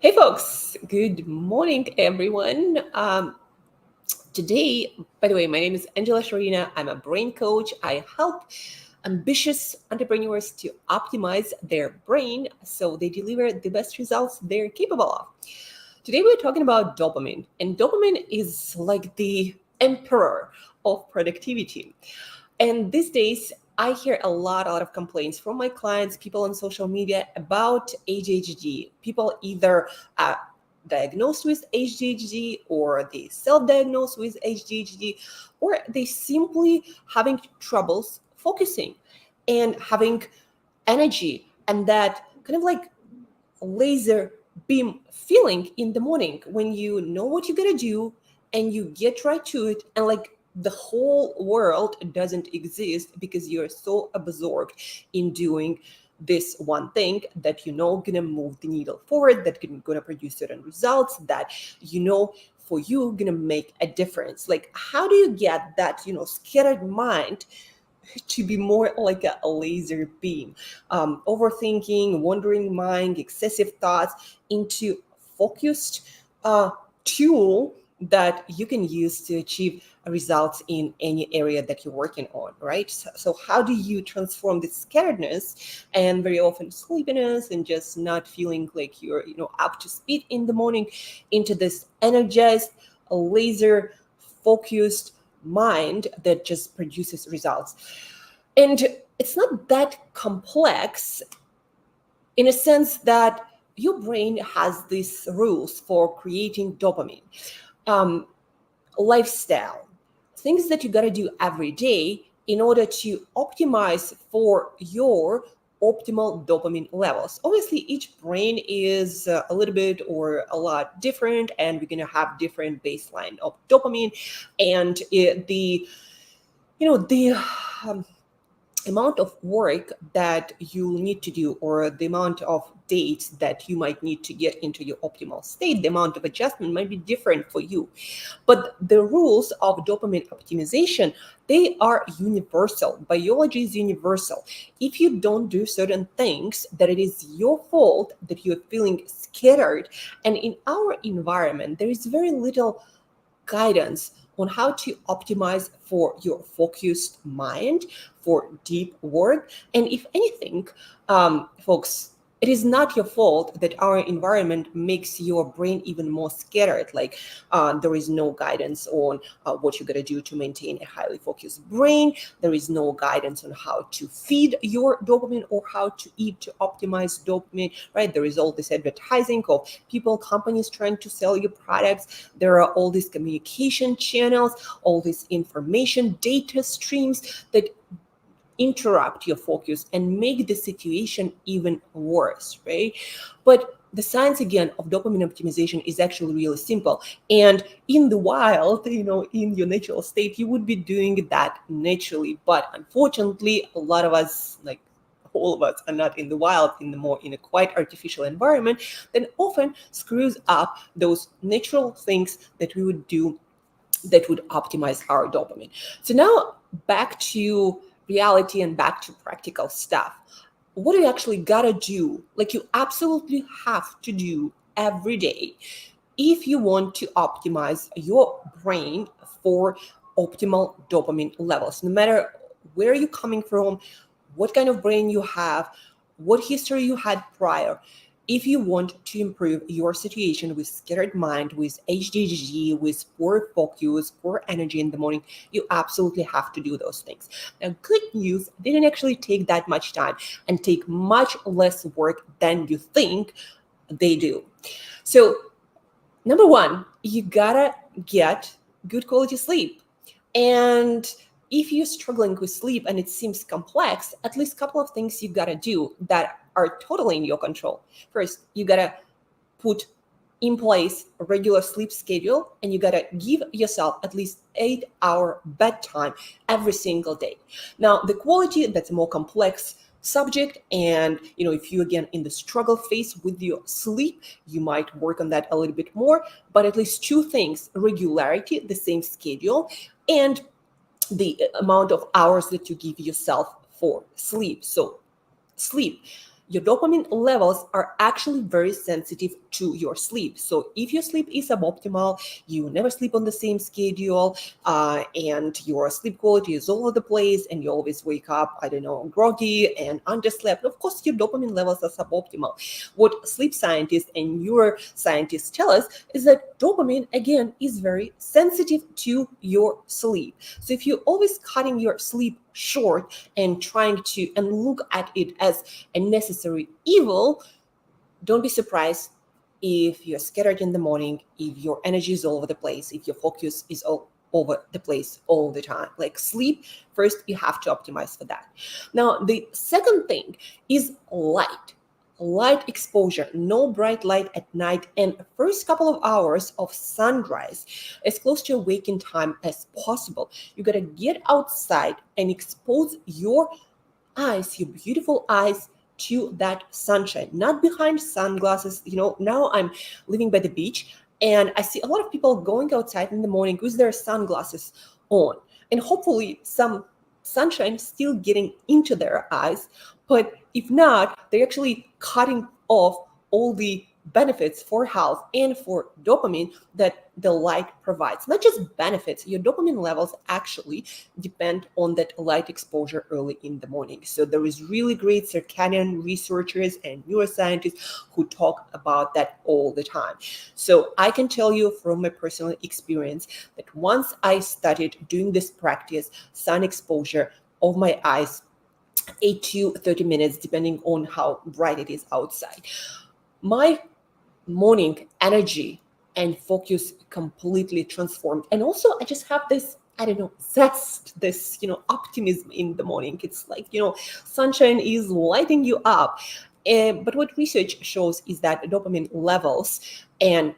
Hey folks, good morning everyone. Today, by the way, my name is Angela Sharina. I'm a brain coach. I help ambitious entrepreneurs to optimize their brain so they deliver the best results they're capable of. Today, we're talking about dopamine, and dopamine is like the emperor of productivity. And these days, I hear a lot of complaints from my clients, people on social media about ADHD. People either diagnosed with ADHD or they self-diagnosed with ADHD, or they simply having troubles focusing and having energy and that kind of like laser beam feeling in the morning when you know what you gotta do and you get right to it, and like the whole world doesn't exist because you're so absorbed in doing this one thing that gonna move the needle forward, that gonna produce certain results that for you gonna make a difference. Like, how do you get that scattered mind to be more like a laser beam, overthinking, wandering mind, excessive thoughts into focused tool that you can use to achieve results in any area that you're working on, right? So how do you transform this scatteredness and very often sleepiness and just not feeling like you're up to speed in the morning into this energized, laser focused mind that just produces results? And it's not that complex in a sense that your brain has these rules for creating dopamine. Um, Lifestyle, things that you got to do every day in order to optimize for your optimal dopamine levels. Obviously, each brain is a little bit or a lot different, and we're going to have different baseline of dopamine, and the um, amount of work that you need to do, or the amount of dates that you might need to get into your optimal state, the amount of adjustment might be different for you. But the rules of dopamine optimization, they are universal. Biology is universal. If you don't do certain things, that it is your fault that you're feeling scattered. And in our environment, there is very little guidance on how to optimize for your focused mind, for deep work. And if anything, folks, it is not your fault that our environment makes your brain even more scattered. Like, there is no guidance on what you got to do to maintain a highly focused brain. There is no guidance on how to feed your dopamine or how to eat to optimize dopamine, right? There is all this advertising of people, companies trying to sell you products. There are all these communication channels, all these information data streams that interrupt your focus and make the situation even worse, right? But the science again of dopamine optimization is actually really simple. And in the wild, in your natural state, you would be doing that naturally. But unfortunately, a lot of us, like all of us, are not in the wild, in a quite artificial environment, then often screws up those natural things that we would do that would optimize our dopamine. So now back to reality and back to practical stuff. What do you actually gotta do? Like, you absolutely have to do every day if you want to optimize your brain for optimal dopamine levels. No matter where you're coming from, what kind of brain you have, what history you had prior. If you want to improve your situation with scattered mind, with ADHD, with poor focus, poor energy in the morning, you absolutely have to do those things. Now, good news, they didn't actually take that much time and take much less work than you think they do. So, number one, you gotta get good quality sleep. And if you're struggling with sleep and it seems complex, at least a couple of things you gotta do that are totally in your control. First, you gotta put in place a regular sleep schedule, and you gotta give yourself at least 8-hour bedtime every single day. Now, the quality, that's a more complex subject, and if you again in the struggle phase with your sleep, you might work on that a little bit more. But at least two things: regularity, the same schedule, and the amount of hours that you give yourself for sleep. So sleep, your dopamine levels are actually very sensitive to your sleep. So if your sleep is suboptimal, you never sleep on the same schedule, and your sleep quality is all over the place, and you always wake up, I don't know, groggy and underslept, of course, your dopamine levels are suboptimal. What sleep scientists and neuroscientists tell us is that dopamine, again, is very sensitive to your sleep. So if you're always cutting your sleep short and trying to and look at it as a necessary evil, don't be surprised if you're scattered in the morning, if your energy is all over the place, if your focus is all over the place all the time. Like sleep, first you have to optimize for that. Now, the second thing is light exposure, no bright light at night, and first couple of hours of sunrise as close to your waking time as possible. You got to get outside and expose your eyes, your beautiful eyes, to that sunshine, not behind sunglasses. Now I'm living by the beach, and I see a lot of people going outside in the morning with their sunglasses on, and hopefully some sunshine still getting into their eyes. But if not, they're actually cutting off all the benefits for health and for dopamine that the light provides. Not just benefits, your dopamine levels actually depend on that light exposure early in the morning. So there is really great circadian researchers and neuroscientists who talk about that all the time. So I can tell you from my personal experience that once I started doing this practice, sun exposure of my eyes, 8 to 30 minutes, depending on how bright it is outside, my morning energy and focus completely transformed. And also I just have this, I don't know, zest, this, optimism in the morning. It's like, sunshine is lighting you up. But what research shows is that dopamine levels, and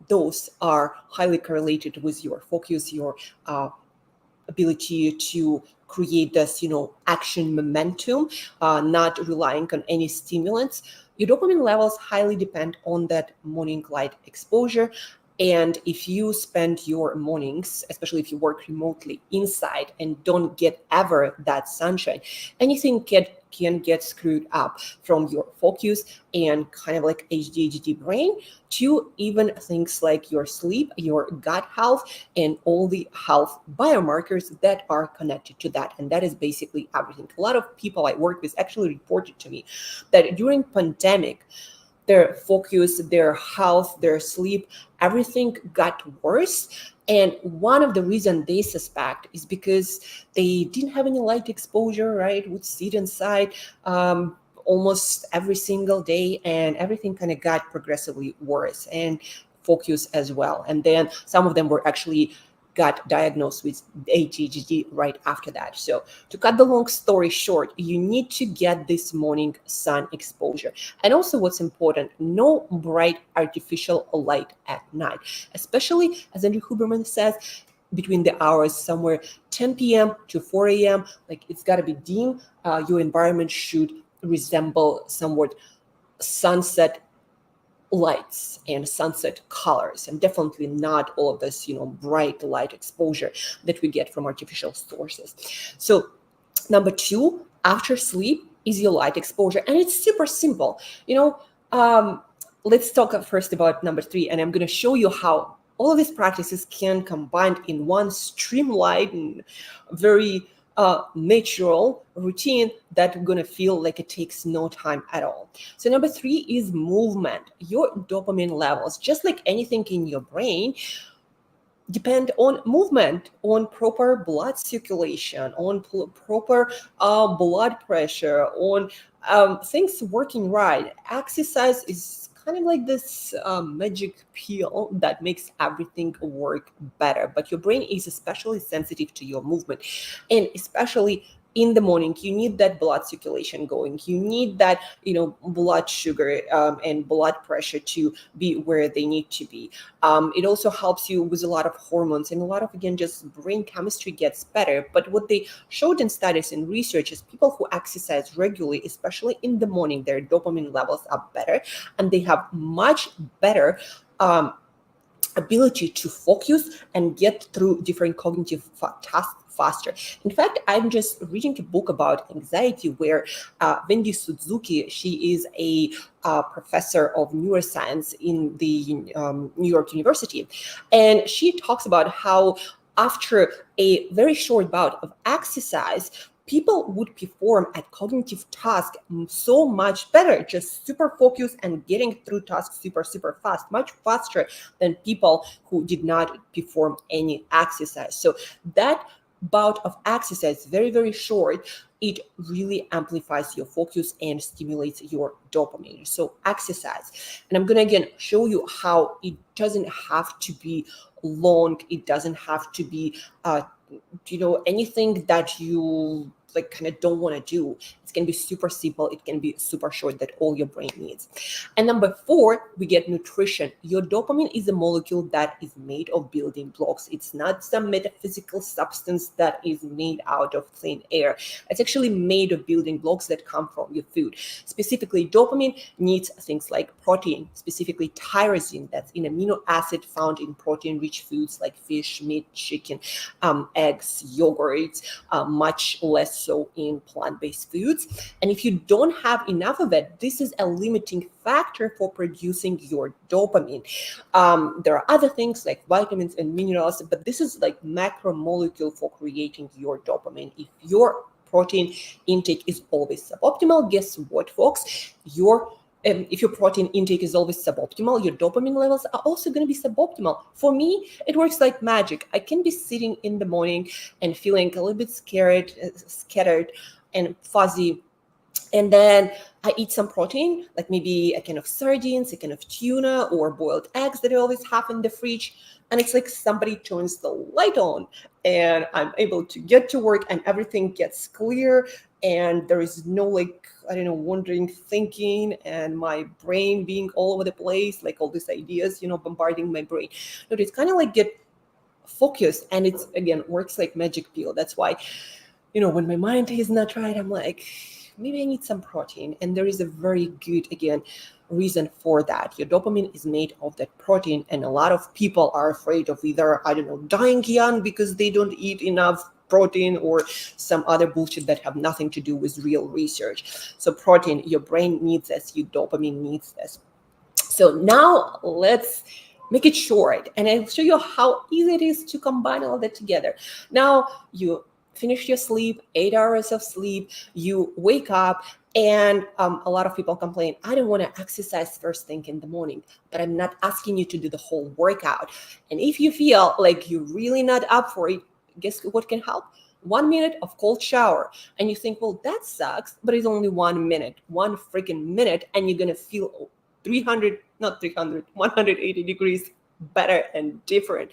those are highly correlated with your focus, your ability to create this, action momentum, not relying on any stimulants. Your dopamine levels highly depend on that morning light exposure. And if you spend your mornings, especially if you work remotely, inside and don't get ever that sunshine, anything can get screwed up, from your focus and kind of like ADHD brain to even things like your sleep, your gut health, and all the health biomarkers that are connected to that. And that is basically everything. A lot of people I work with actually reported to me that during pandemic, their focus, their health, their sleep, everything got worse. And one of the reasons they suspect is because they didn't have any light exposure, right? Would sit inside almost every single day, and everything kind of got progressively worse, and focus as well. And then some of them were actually got diagnosed with ADHD right after that. So to cut the long story short, you need to get this morning sun exposure. And also what's important, no bright artificial light at night, especially as Andrew Huberman says, between the hours somewhere 10 p.m. to 4 a.m. Like it's got to be dim. Your environment should resemble somewhat sunset lights and sunset colors, and definitely not all of this, bright light exposure that we get from artificial sources. So number two, after sleep, is your light exposure, and it's super simple. Let's talk first about number three, and I'm going to show you how all of these practices can combine in one streamlined and very natural routine that we're going to feel like it takes no time at all. So number three is movement. Your dopamine levels, just like anything in your brain, depend on movement, on proper blood circulation, on proper blood pressure, on things working right. Exercise is kind of like this magic pill that makes everything work better. But your brain is especially sensitive to your movement, and especially in the morning, you need that blood circulation going. You need that, blood sugar and blood pressure to be where they need to be. It also helps you with a lot of hormones, and a lot of, again, just brain chemistry gets better. But what they showed in studies and research is people who exercise regularly, especially in the morning, their dopamine levels are better, and they have much better ability to focus and get through different cognitive faster. In fact, I'm just reading a book about anxiety where Wendy Suzuki, she is a professor of neuroscience in the New York University. And she talks about how after a very short bout of exercise, people would perform at cognitive tasks so much better, just super focused and getting through tasks super fast, much faster than people who did not perform any exercise. So that bout of exercise, very short, it really amplifies your focus and stimulates your dopamine. So exercise. And I'm gonna again show you how it doesn't have to be long. It doesn't have to be anything that you like kind of don't want to do. It can be super simple. It can be super short that all your brain needs. And number 4, we get nutrition. Your dopamine is a molecule that is made of building blocks. It's not some metaphysical substance that is made out of thin air. It's actually made of building blocks that come from your food. Specifically, dopamine needs things like protein, specifically tyrosine, that's an amino acid found in protein-rich foods like fish, meat, chicken, eggs, yogurts, much less so in plant-based foods. And if you don't have enough of it, this is a limiting factor for producing your dopamine. There are other things like vitamins and minerals, but this is like macromolecule for creating your dopamine. If your protein intake is always suboptimal, guess what, folks? If your protein intake is always suboptimal, your dopamine levels are also going to be suboptimal. For me, it works like magic. I can be sitting in the morning and feeling a little bit scattered and fuzzy. And then I eat some protein, like maybe a can of sardines, a can of tuna, or boiled eggs that I always have in the fridge. And it's like somebody turns the light on and I'm able to get to work and everything gets clear. And there is no wandering thinking and my brain being all over the place, like all these ideas, bombarding my brain. But it's kind of like get focused, and it's, again, works like magic pill. That's why, when my mind is not right, I'm like, maybe I need some protein. And there is a very good, again, reason for that. Your dopamine is made of that protein. And a lot of people are afraid of either, dying young because they don't eat enough protein or some other bullshit that have nothing to do with real research. So protein, your brain needs this, your dopamine needs this. So now let's make it short. And I'll show you how easy it is to combine all that together. Now you finish your sleep, 8 hours of sleep, you wake up, and a lot of people complain, I don't want to exercise first thing in the morning, but I'm not asking you to do the whole workout. And if you feel like you're really not up for it, guess what can help? 1 minute of cold shower. And you think, well, that sucks, but it's only 1 minute, one freaking minute, and you're going to feel 180 degrees better and different.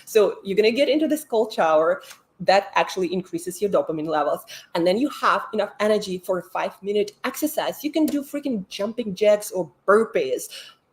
So you're going to get into this cold shower. That actually increases your dopamine levels. And then you have enough energy for a 5-minute exercise. You can do freaking jumping jacks or burpees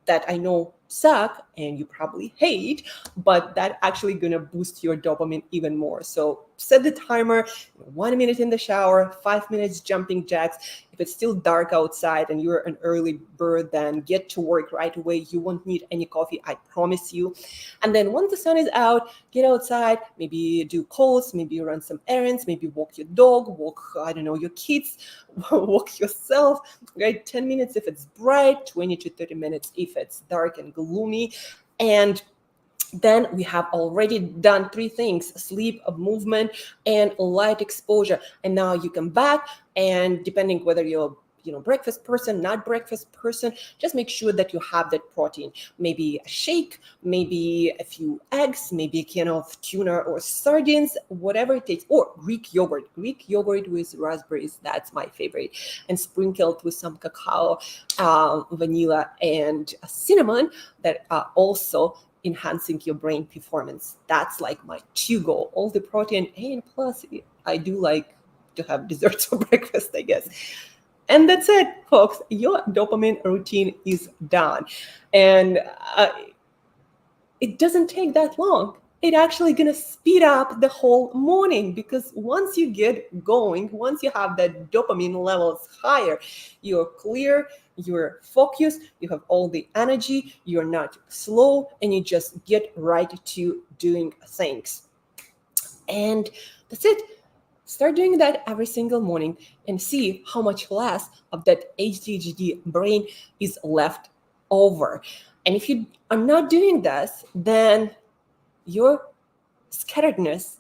that I know suck and you probably hate, but that actually gonna boost your dopamine even more. So set the timer, 1 minute in the shower, 5 minutes jumping jacks. If it's still dark outside and you're an early bird, then get to work right away. You won't need any coffee, I promise you. And then once the sun is out, get outside, maybe do calls, maybe run some errands, maybe walk your dog, walk, your kids, walk yourself, right? 10 minutes if it's bright, 20 to 30 minutes if it's dark and gloomy. And then we have already done 3 things: sleep, movement, and light exposure. And now you come back, and depending whether you're breakfast person, not breakfast person, just make sure that you have that protein. Maybe a shake, maybe a few eggs, maybe a can of tuna or sardines, whatever it takes. Or Greek yogurt with raspberries, that's my favorite, and sprinkled with some cacao, vanilla, and cinnamon that are also enhancing your brain performance. That's like my 2 goal: all the protein, and plus I do like to have desserts for breakfast, I guess. And that's it, folks. Your dopamine routine is done. And it doesn't take that long. It actually gonna speed up the whole morning, because once you get going, once you have that dopamine levels higher, you're clear, you're focused, you have all the energy, you're not slow, and you just get right to doing things. And that's it. Start doing that every single morning and see how much less of that ADHD brain is left over. And if you are not doing this, then your scatteredness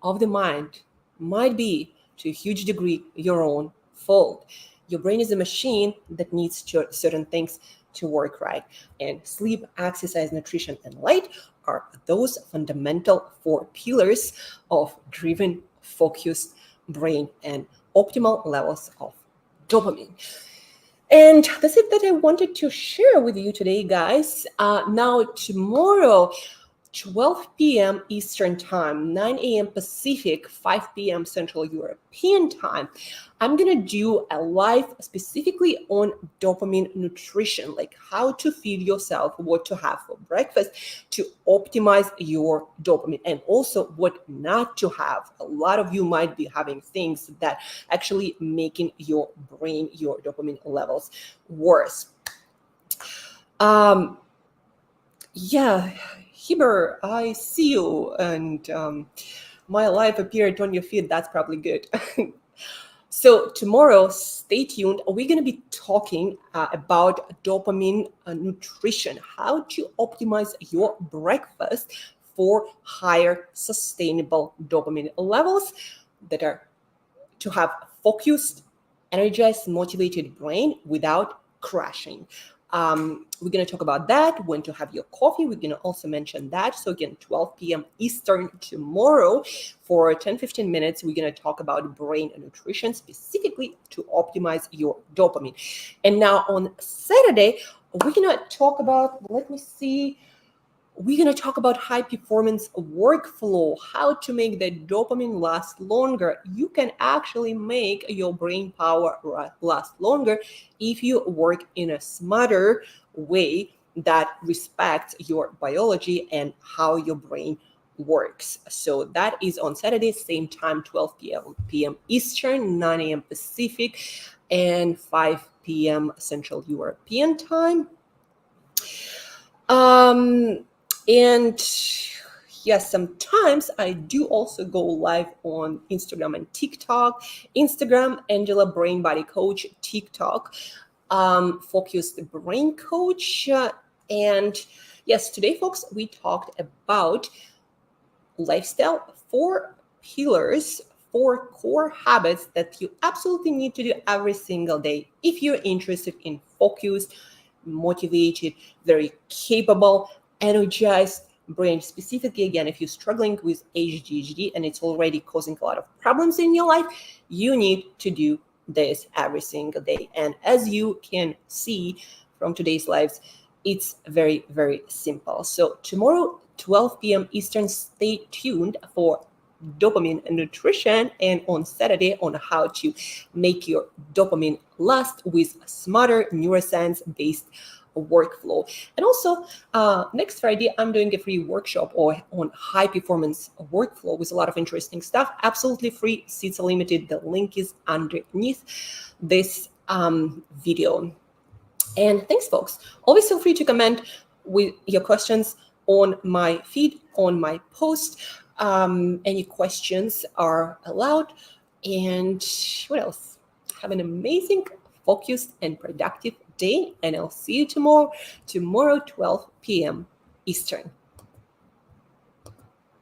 of the mind might be, to a huge degree, your own fault. Your brain is a machine that needs certain things to work right. And sleep, exercise, nutrition, and light are those fundamental four pillars of driven, focused brain and optimal levels of dopamine. And that's it that I wanted to share with you today, guys. Now, tomorrow, 12 p.m. Eastern Time, 9 a.m. Pacific, 5 p.m. Central European Time, I'm going to do a live specifically on dopamine nutrition, like how to feed yourself, what to have for breakfast to optimize your dopamine, and also what not to have. A lot of you might be having things that actually making your brain, your dopamine levels worse. Yeah, Heber, I see you, and my life appeared on your feed. That's probably good. So tomorrow, stay tuned. We're going to be talking about dopamine nutrition, how to optimize your breakfast for higher sustainable dopamine levels that are to have focused, energized, motivated brain without crashing. We're going to talk about that, when to have your coffee. We're going to also mention that. So again, 12 p.m. Eastern tomorrow for 10-15 minutes, we're going to talk about brain and nutrition specifically to optimize your dopamine. And now on Saturday, we're going to talk about, we're going to talk about high performance workflow, how to make the dopamine last longer. You can actually make your brain power last longer if you work in a smarter way that respects your biology and how your brain works. So that is on Saturday, same time, 12 p.m. Eastern, 9 a.m. Pacific, and 5 p.m. Central European Time. And yes, sometimes I do also go live on Instagram and TikTok. Instagram, Angela Brain Body Coach. TikTok, Focused Brain Coach. And yes, today, folks, we talked about lifestyle, 4 pillars, 4 core habits that you absolutely need to do every single day if you're interested in focused, motivated, very capable, energized brain. Specifically, again, if you're struggling with ADHD and it's already causing a lot of problems in your life, you need to do this every single day. And as you can see from today's lives, it's very, very simple. So tomorrow, 12 p.m. Eastern, stay tuned for dopamine and nutrition, and on Saturday on how to make your dopamine last with a smarter neuroscience-based workflow. And also next Friday, I'm doing a free workshop on high performance workflow with a lot of interesting stuff. Absolutely free, seats are limited. The link is underneath this video. And thanks, folks. Always feel free to comment with your questions on my feed, on my post. Any questions are allowed. And what else? Have an amazing, focused, and productive day. And I'll see you tomorrow, 12 p.m. Eastern.